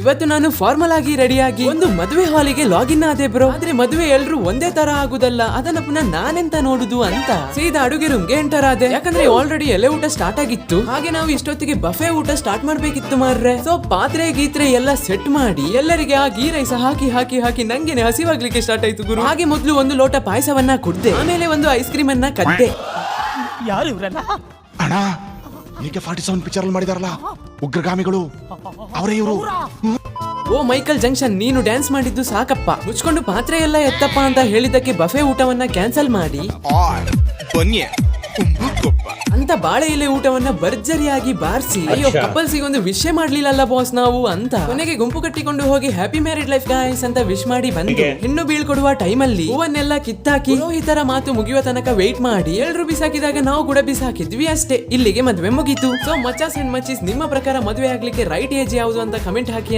ಇವತ್ತು ನಾನು ಫಾರ್ಮಲ್ ಆಗಿ ರೆಡಿಯಾಗಿ ಒಂದು ಮದುವೆ ಹಾಲಿಗೆ ಲಾಗಿನ್ ಆದೆ ಬ್ರೋ. ಆದ್ರೆ ಮದುವೆ ಎಲ್ರು ಒಂದೇ ತರ ಆಗುದಲ್ಲ, ಅದನ್ನ ಪುನಃ ನಾನೆಂತ ನೋಡುದು ಅಂತ ಸೀದಾ ಅಡುಗೆ ರೂಮ್ಗೆ ಎಂಟರ್ ಆದೆ. ಯಾಕಂದ್ರೆ ಆಲ್ರೆಡಿ ಎಲೆ ಊಟ ಸ್ಟಾರ್ಟ್ ಆಗಿತ್ತು. ಹಾಗೆ ನಾವು ಇಷ್ಟೊತ್ತಿಗೆ ಬಫೆ ಊಟ ಸ್ಟಾರ್ಟ್ ಮಾಡ್ಬೇಕಿತ್ತು ಮಾರ್ರೆ. ಸೊ ಪಾತ್ರೆ ಗೀತ್ರೆ ಎಲ್ಲ ಸೆಟ್ ಮಾಡಿ ಎಲ್ಲರಿಗೆ ಆ ಗೀ ರೈಸ್ ಹಾಕಿ ಹಾಕಿ ಹಾಕಿ ನಂಗೆನೆ ಹಸಿವಾಗ್ಲಿಕ್ಕೆ ಸ್ಟಾರ್ಟ್ ಆಯ್ತು ಗುರು. ಹಾಗೆ ಮೊದ್ಲು ಒಂದು ಲೋಟ ಪಾಯಸವನ್ನ ಕುಡ್ದೆ, ಆಮೇಲೆ ಒಂದು ಐಸ್ ಕ್ರೀಮ್ ಅನ್ನ ಕದ್ದೆ. ಯಾರು ಇವ್ರಲ್ಲ? ಅಣ್ಣ ಈಗ 47 ಪಿಕ್ಚರ್ ಅಲ್ಲಿ ಮಾಡಿದಾರಲ್ಲ ಉಗ್ರಗಾಮಿಗಳು, ಅವರೇ ಇವರು. ಓ ಮೈಕಲ್ ಜಂಕ್ಷನ್, ನೀನು ಡ್ಯಾನ್ಸ್ ಮಾಡಿದ್ದು ಸಾಕಪ್ಪ, ಮುಚ್ಕೊಂಡು ಪಾತ್ರೆ ಎಲ್ಲ ಎತ್ತಪ್ಪ ಅಂತ ಹೇಳಿದ್ದಕ್ಕೆ ಬಫೆ ಊಟವನ್ನ ಕ್ಯಾನ್ಸಲ್ ಮಾಡಿ ಅಂತ ಬಾಳೆ ಎಲೆ ಊಟವನ್ನ ಭರ್ಜರಿಯಾಗಿ ಬಾರಿಸಿ, ಅಯ್ಯೋ ಕಪಲ್ಸಿಗೆ ಒಂದು ವಿಷಯ ಮಾಡ್ಲಿಲ್ಲಲ್ಲ ಬಾಸ್ ನಾವು ಅಂತ ಕೊನೆಗೆ ಗುಂಪು ಕಟ್ಟಿಕೊಂಡು ಹೋಗಿ ಹ್ಯಾಪಿ ಮ್ಯಾರಿಡ್ ಲೈಫ್ ಗಾಯ್ಸ್ ಅಂತ ವಿಶ್ ಮಾಡಿ ಬಂದು ಹೆಣ್ಣು ಬೀಳ್ಕೊಡುವ ಟೈಮಲ್ಲಿ ಹೂವನ್ನೆಲ್ಲ ಕಿತ್ತಾಕಿ ಪುರೋಹಿತರ ಮಾತು ಮುಗಿಯುವ ತನಕ ವೇಟ್ ಮಾಡಿ ಎಲ್ರು ಬಿಸಾಕಿದಾಗ ನಾವು ಕೂಡ ಬಿಸಾಕಿದ್ವಿ ಅಷ್ಟೇ. ಇಲ್ಲಿಗೆ ಮದ್ವೆ ಮುಗೀತು. ಸೊ ಮಚಾಸ್ ಅಂಡ್ ಮಚೀಸ್, ನಿಮ್ಮ ಪ್ರಕಾರ ಮದುವೆ ಆಗ್ಲಿಕ್ಕೆ ರೈಟ್ ಏಜ್ ಯಾವುದು ಅಂತ ಕಮೆಂಟ್ ಹಾಕಿ ಅಂತ